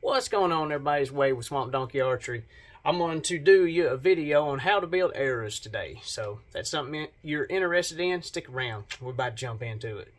What's going on, everybody? It's Wade with Swamp Donkey Archery. I'm going to do you a video on how to build arrows today. So if that's something you're interested in, stick around. We're about to jump into it.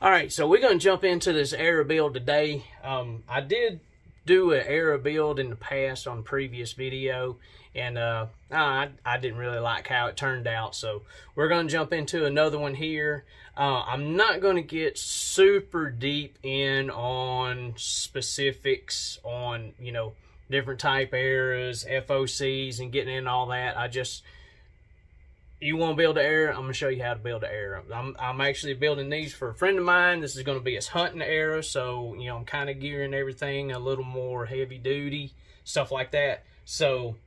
Alright, so we're going to jump into this arrow build today. I did do an arrow build in the past on a previous video, and I didn't really like how it turned out, so we're going to jump into another one here. I'm not going to get super deep in on specifics on, different type arrows, FOCs, and getting in all that. You want to build an arrow, I'm going to show you how to build an arrow. I'm actually building these for a friend of mine. This is going to be his hunting arrow, so, I'm kind of gearing everything a little more heavy duty, stuff like that. So,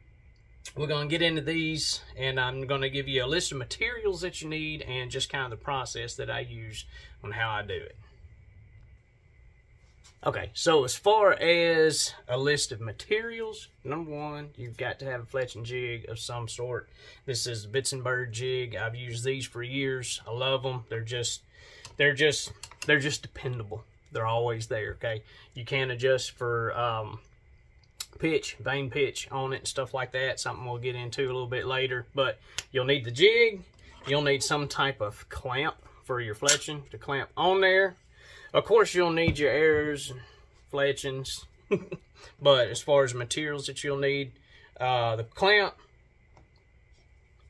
we're going to get into these, and I'm going to give you a list of materials that you need and just kind of the process that I use on how I do it. Okay, so as far as a list of materials, number one, you've got to have a fletching jig of some sort. This is a Bits and Bird jig. I've used these for years. I love them. They're just dependable. They're always there. Okay, you can adjust for pitch, vane pitch on it and stuff like that. Something we'll get into a little bit later. But you'll need the jig. You'll need some type of clamp for your fletching to clamp on there. Of course, you'll need your arrows and fletchings, but as far as materials that you'll need, the clamp,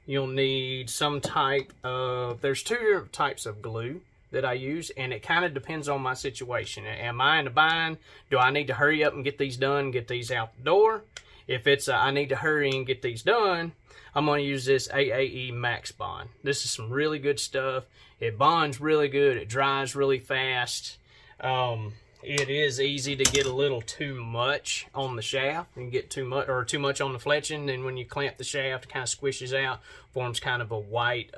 you'll need some type of, there's two different types of glue that I use, and it kind of depends on my situation. Am I in a bind? Do I need to hurry up and get these done, get these out the door? If it's I need to hurry and get these done, I'm going to use this AAE Max Bond. This is some really good stuff. It bonds really good. It dries really fast. It is easy to get a little too much on the shaft and get too much on the fletching. And when you clamp the shaft, it kind of squishes out, forms kind of a white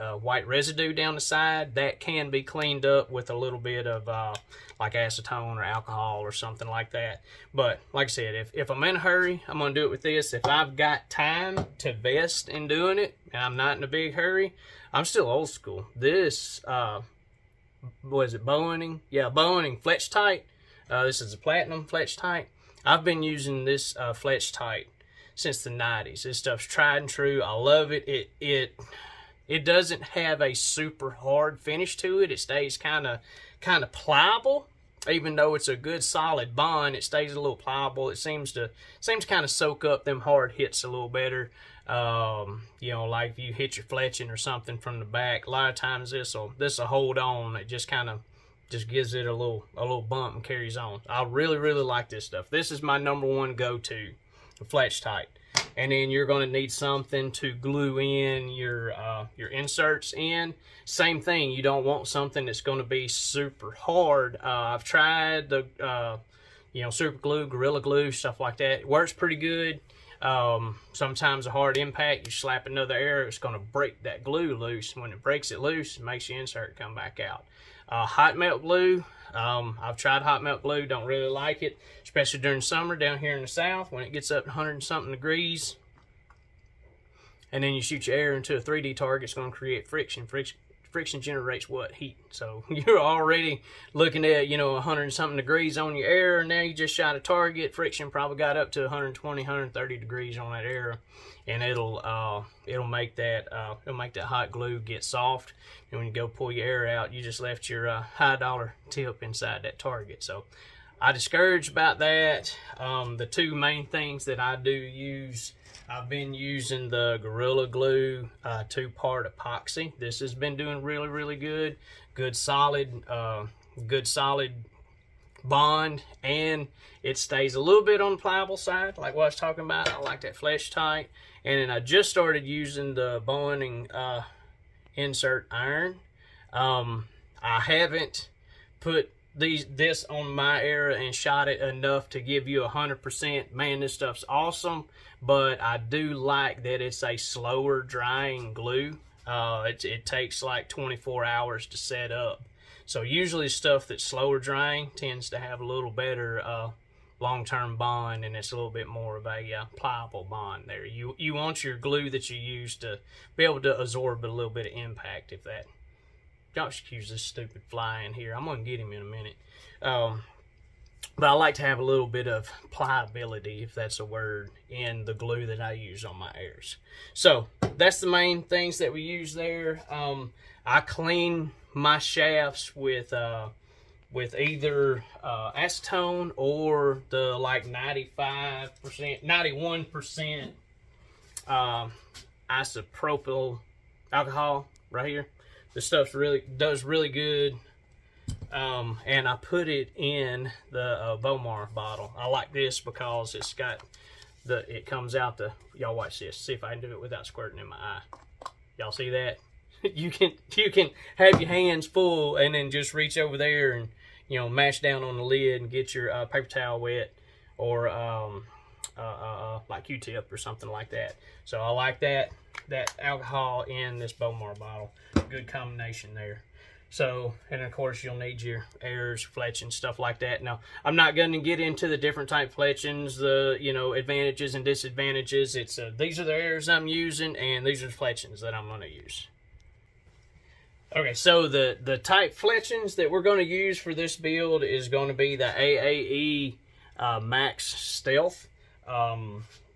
residue down the side. That can be cleaned up with a little bit of like acetone or alcohol or something like that. But like I said, if I'm in a hurry, I'm going to do it with this. If I've got time to invest in doing it and I'm not in a big hurry, I'm still old school. This, what is it, Bowening? Yeah, Bowening Fletch Tight. This is a platinum Fletch Tight. I've been using this Fletch Tight since the 90s. This stuff's tried and true. I love it. It doesn't have a super hard finish to it. It stays kind of pliable. Even though it's a good solid bond, it stays a little pliable. It seems to kind of soak up them hard hits a little better. Like if you hit your fletching or something from the back, a lot of times this'll hold on. It just kind of gives it a little bump and carries on. I really like this stuff. This is my number one go-to, the Fletch Tight. And then you're going to need something to glue in your inserts in. Same thing, you don't want something that's going to be super hard. I've tried the super glue, Gorilla Glue, stuff like that. It works pretty good. Sometimes a hard impact, you slap another arrow, it's going to break that glue loose. When it breaks it loose, it makes your insert come back out. Hot melt glue, I've tried hot melt glue, don't really like it, especially during summer down here in the south when it gets up to 100 and something degrees. And then you shoot your arrow into a 3D target, it's going to create friction. Friction generates what? Heat. So you're already looking at 100 and something degrees on your arrow. Now you just shot a target. Friction probably got up to 120, 130 degrees on that arrow, and it'll make that hot glue get soft. And when you go pull your arrow out, you just left your high dollar tip inside that target. So I discourage about that. The two main things that I do use, I've been using the Gorilla Glue 2-part epoxy. This has been doing really good. Good solid bond, and it stays a little bit on the pliable side, like what I was talking about. I like that Fletch Tight. And then I just started using the Bowening insert iron. I haven't put this on my air and shot it enough to give you 100%. Man, this stuff's awesome, but I do like that it's a slower drying glue. It takes like 24 hours to set up. So usually stuff that's slower drying tends to have a little better long-term bond, and it's a little bit more of a pliable bond there. You want your glue that you use to be able to absorb a little bit of impact. If that, y'all excuse this stupid fly in here. I'm gonna get him in a minute. But I like to have a little bit of pliability, if that's a word, in the glue that I use on my airs. So that's the main things that we use there. I clean my shafts with either acetone or the like 91% isopropyl alcohol right here. This stuff does really good. And I put it in the Bomar bottle. I like this because it's got it comes out the, y'all watch this. See if I can do it without squirting in my eye. Y'all see that? You can have your hands full and then just reach over there and, you know, mash down on the lid and get your paper towel wet, or like Q-tip or something like that. So I like that alcohol in this Bomar bottle. Good combination there. So, and of course you'll need your airs, fletching, stuff like that. Now, I'm not going to get into the different type fletchings, the, you know, advantages and disadvantages. It's these are the airs I'm using, and these are the fletchings that I'm going to use. Okay, so the type fletchings that we're going to use for this build is going to be the AAE Max Stealth.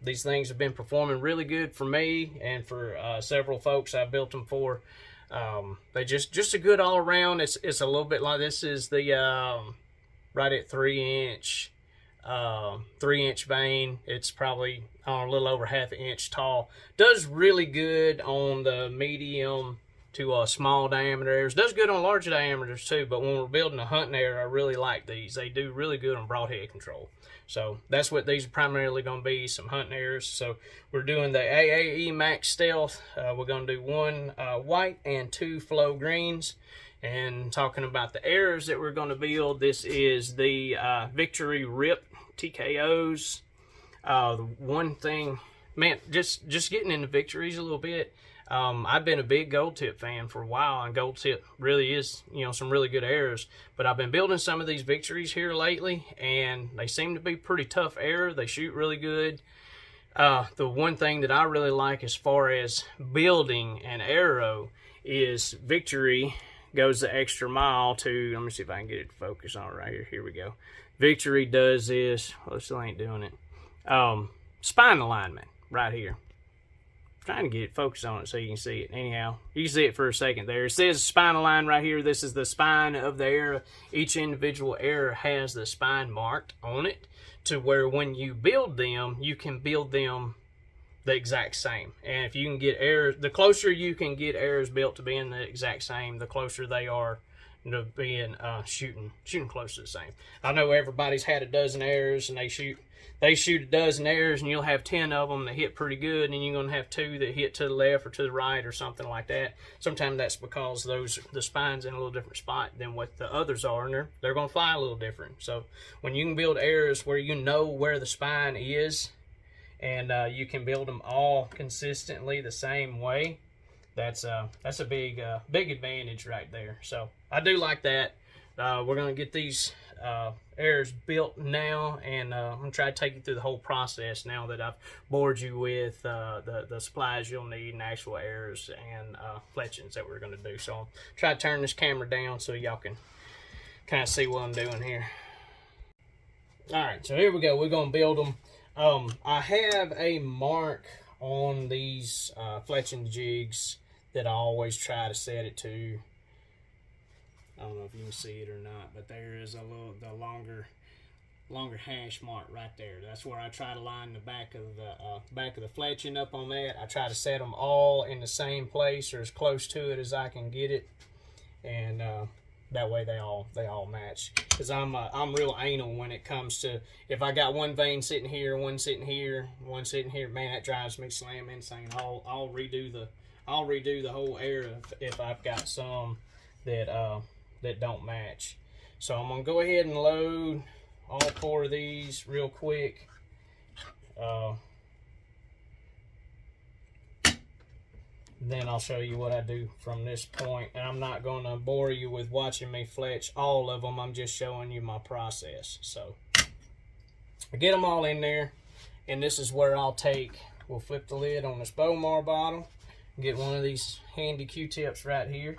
These things have been performing really good for me and for several folks I've built them for. They just a good all around. It's a little bit like, this is the right at 3-inch vein. It's probably a little over half an inch tall. Does really good on the medium to small diameter airs. Does good on larger diameters too, but when we're building a hunting air, I really like these. They do really good on broadhead control. So that's what these are primarily going to be, some hunting airs. So we're doing the AAE Max Stealth. We're going to do 1 white and 2 flow greens. And talking about the airs that we're going to build, this is the Victory Rip TKOs. The one thing, man, just getting into Victories a little bit. I've been a big Gold Tip fan for a while, and Gold Tip really is, you know, some really good airs. But I've been building some of these Victories here lately, and they seem to be pretty tough air. They shoot really good. The one thing that I really like as far as building an arrow is Victory goes the extra mile to, let me see if I can get it to focus on it right here. Here we go. Victory does this, well, it still ain't doing it. Spine alignment right here. Trying to get it focused on it so you can see it. Anyhow, you can see it for a second there. It says spine line right here. This is the spine of the arrow. Each individual arrow has the spine marked on it, to where when you build them, you can build them the exact same. And if you can get arrows, the closer you can get arrows built to being the exact same, the closer they are to being shooting close to the same. I know everybody's had a dozen arrows and they shoot a dozen arrows, and you'll have 10 of them that hit pretty good, and you're going to have 2 that hit to the left or to the right or something like that. Sometimes that's because the spine's in a little different spot than what the others are, and they're going to fly a little different. So when you can build arrows where you know where the spine is, and you can build them all consistently the same way, that's a big advantage right there. So I do like that. We're going to get these airs built now, and I'm going to try to take you through the whole process now that I've bored you with the supplies you'll need and actual airs and fletchings that we're going to do. So I'll try to turn this camera down so y'all can kind of see what I'm doing here. Alright, so here we go. We're going to build them. I have a mark on these fletching jigs that I always try to set it to. I don't know if you can see it or not, but there is the longer hash mark right there. That's where I try to line the back of the fletching up on that. I try to set them all in the same place or as close to it as I can get it, and that way they all match. Because I'm real anal when it comes to, if I got one vein sitting here, one sitting here, one sitting here, man, that drives me slam insane. I'll redo the whole area if I've got some that don't match. So I'm going to go ahead and load all 4 of these real quick. Then I'll show you what I do from this point. And I'm not going to bore you with watching me fletch all of them. I'm just showing you my process. So I get them all in there. And this is where we'll flip the lid on this Bowmar bottle. Get one of these handy Q-tips right here.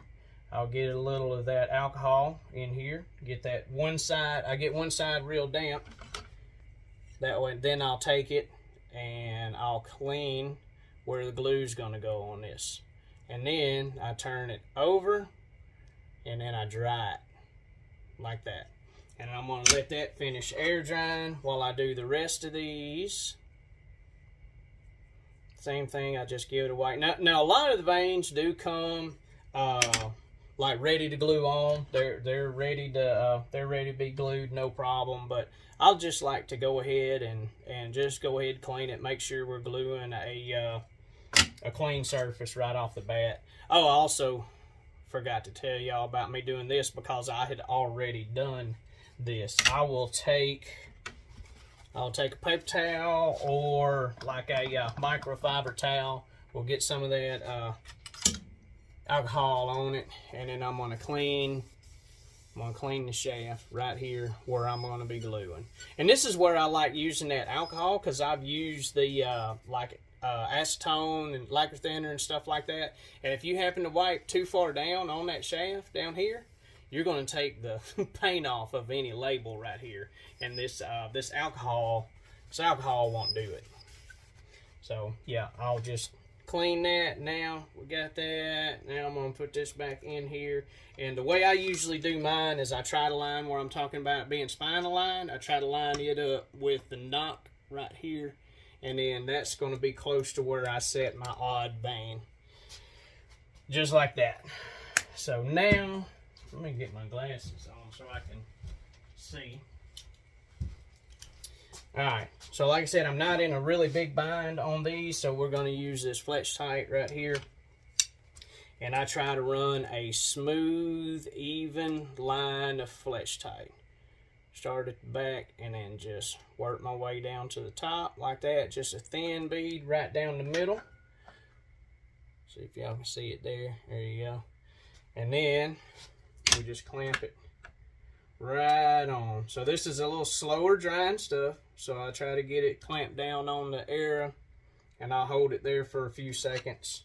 I'll get a little of that alcohol in here. Get that one side. I get one side real damp. That way, then I'll take it and I'll clean where the glue's gonna go on this. And then I turn it over and then I dry it like that. And I'm gonna let that finish air drying while I do the rest of these. Same thing, I just give it a wipe. Now a lot of the veins do come like ready to glue on. They're ready to be glued, no problem. But I'll just like to go ahead and just go ahead and clean it. Make sure we're gluing a clean surface right off the bat. Oh, I also forgot to tell y'all about me doing this because I had already done this. I'll take a paper towel or like a microfiber towel. We'll get some of that alcohol on it, and then I'm going to clean the shaft right here where I'm going to be gluing. And this is where I like using that alcohol, because I've used the acetone and lacquer thinner and stuff like that. And if you happen to wipe too far down on that shaft down here, you're going to take the paint off of any label right here. And this alcohol won't do it. So yeah, I'll just clean that. Now we got that. Now I'm going to put this back in here. And the way I usually do mine is I try to line where I'm talking about being spine aligned. I try to line it up with the knock right here. And then that's going to be close to where I set my odd vein. Just like that. So now, let me get my glasses on so I can see. Alright, so like I said, I'm not in a really big bind on these, so we're going to use this Fletch Tight right here. And I try to run a smooth, even line of Fletch Tight. Start at the back and then just work my way down to the top like that. Just a thin bead right down the middle. See if y'all can see it there. There you go. And then we just clamp it right on. So this is a little slower drying stuff. So I try to get it clamped down on the area, and I'll hold it there for a few seconds.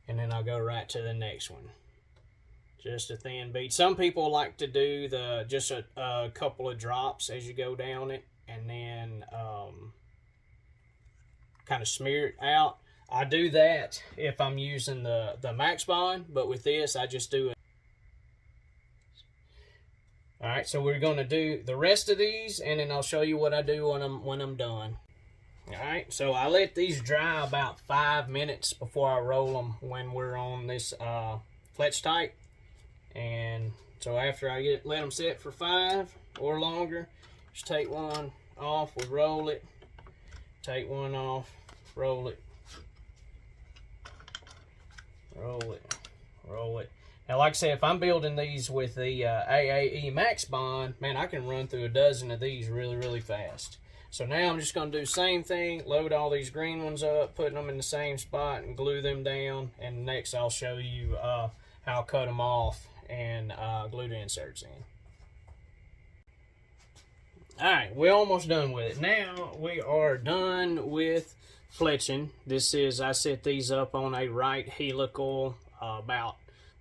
And then I'll go right to the next one. Just a thin bead. Some people like to do just a couple of drops as you go down it, and then kind of smear it out. I do that if I'm using the Max Bond, but with this I just do it. All right, so we're going to do the rest of these, and then I'll show you what I do when I'm done. All right, so I let these dry about 5 minutes before I roll them when we're on this Fletch Tight. And so after I let them sit for 5 or longer, just take one off, we roll it, take one off, roll it, roll it, roll it. Now, like I said, if I'm building these with the AAE Max Bond, man, I can run through a dozen of these really, really fast. So now I'm just going to do the same thing, load all these green ones up, putting them in the same spot, and glue them down. And next I'll show you how I cut them off and glue the inserts in. Alright, we're almost done with it. Now we are done with fletching. This is, I set these up on a right helical, about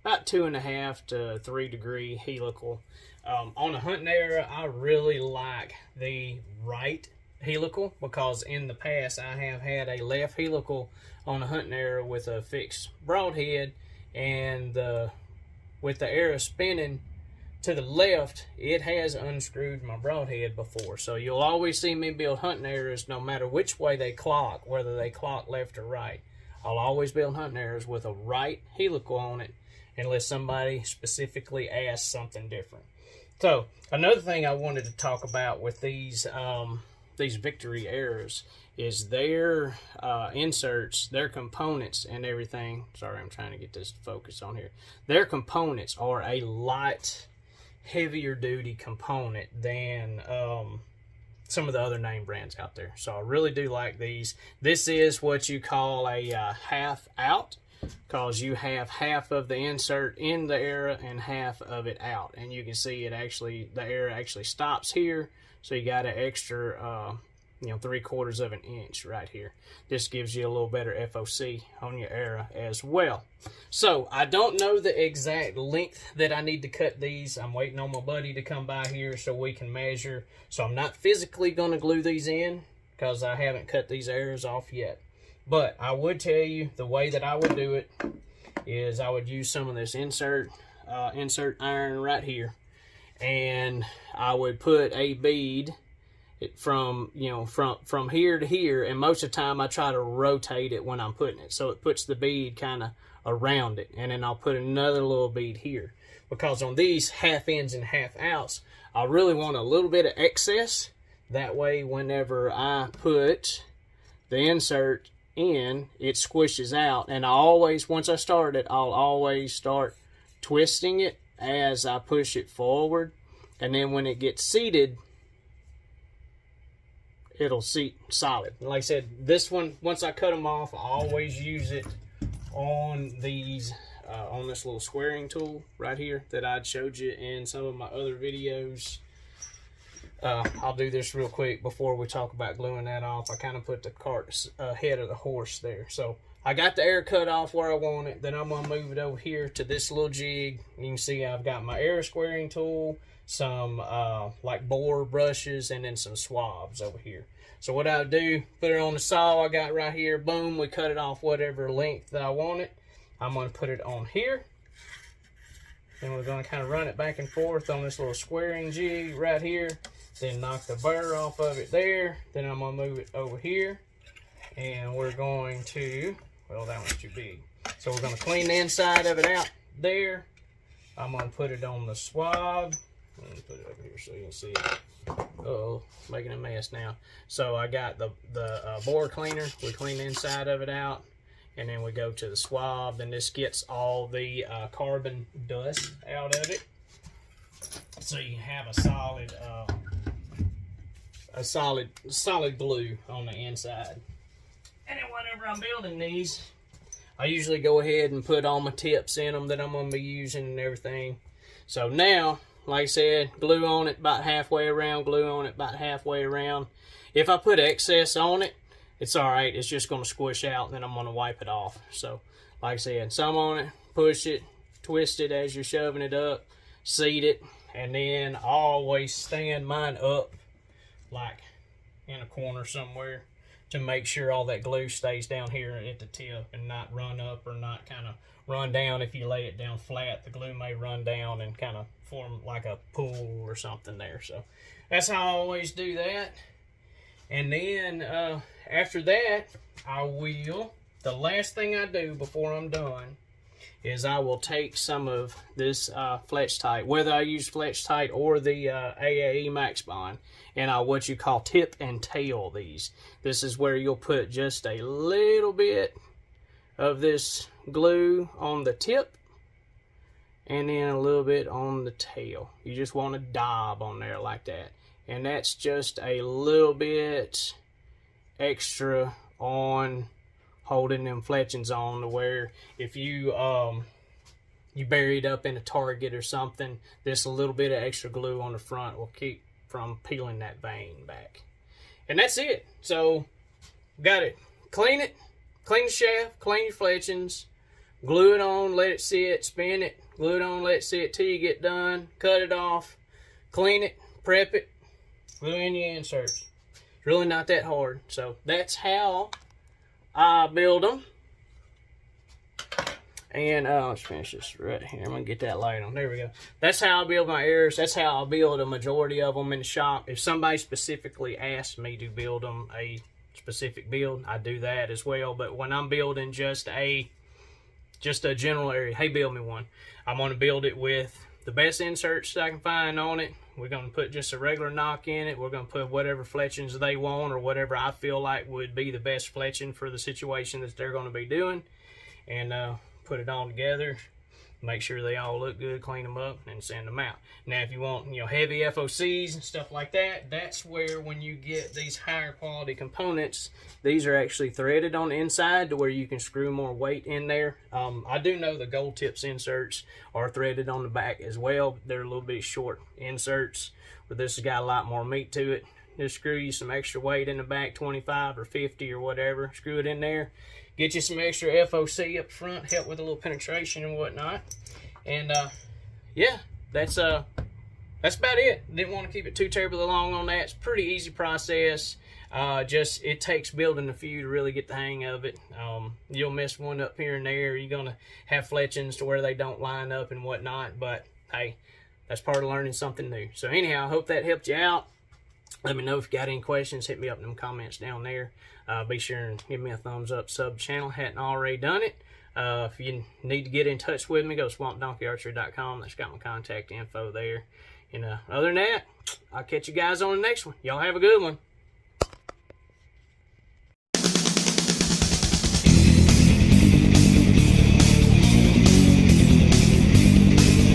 2.5 to 3 degree helical. On a hunting area, I really like the right helical, because in the past I have had a left helical on a hunting area with a fixed broadhead, and with the arrow spinning to the left, it has unscrewed my broadhead before. So you'll always see me build hunting arrows no matter which way they clock, whether they clock left or right. I'll always build hunting arrows with a right helical on it, unless somebody specifically asks something different. So another thing I wanted to talk about with these Victory arrows is their inserts, their components and everything. Sorry, I'm trying to get this to focus on here. Their components are a lot heavier duty component than some of the other name brands out there. So I really do like these. This is what you call a half out, because you have half of the insert in the era and half of it out, and you can see it actually, the era actually stops here, so you got an extra 3/4 of an inch right here. This gives you a little better FOC on your era as well. So I don't know the exact length that I need to cut these. I'm waiting on my buddy to come by here so we can measure. So I'm not physically going to glue these in because I haven't cut these eras off yet. But I would tell you the way that I would do it is I would use some of this insert iron right here, and I would put a bead from here to here, and most of the time I try to rotate it when I'm putting it, so it puts the bead kind of around it, and then I'll put another little bead here, because on these half ins and half outs I really want a little bit of excess. That way whenever I put the insert in, it squishes out, and I always, once I start it, I'll always start twisting it as I push it forward, and then when it gets seated, it'll seat solid. Like I said, this one, once I cut them off, I always use it on these, on this little squaring tool right here that I'd showed you in some of my other videos. I'll do this real quick before we talk about gluing that off. I kind of put the cart ahead of the horse there. So I got the air cut off where I want it. Then I'm going to move it over here to this little jig. You can see I've got my air squaring tool, some like bore brushes, and then some swabs over here. So what I'll do, put it on the saw I got right here, boom, we cut it off whatever length that I want it. I'm going to put it on here. Then we're going to kind of run it back and forth on this little squaring jig right here. Then knock the burr off of it there. Then I'm going to move it over here. And we're going to, well, that one's too big. So we're going to clean the inside of it out there. I'm going to put it on the swab. Let me put it over here so you can see it. Uh-oh, making a mess now. So I got the bore cleaner. We clean the inside of it out, and then we go to the swab, and this gets all the carbon dust out of it, so you have a solid glue on the inside. And then whenever I'm building these, I usually go ahead and put all my tips in them that I'm going to be using and everything. So now, like I said, glue on it about halfway around, glue on it about halfway around. If I put excess on it, it's alright, it's just going to squish out, and then I'm going to wipe it off. So, like I said, some on it, push it, twist it as you're shoving it up, seat it, and then always stand mine up, like in a corner somewhere, to make sure all that glue stays down here at the tip and not run up or not kind of run down. If you lay it down flat, the glue may run down and kind of form like a pool or something there. So that's how I always do that. And then after that, I will, the last thing I do before I'm done is I will take some of this Fletch-Tite, whether I use Fletch-Tite or the AAE Max Bond, and I'll what you call tip and tail these. This is where you'll put just a little bit of this glue on the tip and then a little bit on the tail. You just want a dab on there like that. And that's just a little bit extra on holding them fletchings on, to where if you you bury it up in a target or something, this a little bit of extra glue on the front will keep from peeling that vein back. And that's it. So got it. Clean it, clean the shaft, clean your fletchings, glue it on, let it sit, spin it, glue it on, let it sit till you get done, cut it off, clean it, prep it, glue in your inserts. It's really not that hard. So that's how I build them. And let's finish this right here. I'm gonna get that light on. There we go. That's how I build my airs. That's how I build a majority of them in the shop. If somebody specifically asks me to build them a specific build, I do that as well. But when I'm building just a general area, hey, build me one, I'm gonna build it with the best inserts that I can find on it. We're gonna put just a regular knock in it. We're gonna put whatever fletchings they want or whatever I feel like would be the best fletching for the situation that they're gonna be doing, and put it all together. make sure they all look good, clean them up, and send them out. Now, if you want, heavy FOCs and stuff like that, that's where when you get these higher quality components, these are actually threaded on the inside to where you can screw more weight in there. I do know the gold tips inserts are threaded on the back as well. They're a little bit short inserts, but this has got a lot more meat to it. Just screw you some extra weight in the back, 25 or 50 or whatever. Screw it in there. Get you some extra FOC up front, help with a little penetration and whatnot. And yeah, that's about it. Didn't want to keep it too terribly long on that. It's a pretty easy process. Just it takes building a few to really get the hang of it. You'll miss one up here and there. You're gonna have fletchings to where they don't line up and whatnot. But hey, that's part of learning something new. So anyhow, I hope that helped you out. Let me know if you got any questions. Hit me up in them comments down there. Be sure and give me a thumbs up, sub channel. Hadn't already done it. If you need to get in touch with me, go to swampdonkeyarchery.com. That's got my contact info there. And other than that, I'll catch you guys on the next one. Y'all have a good one.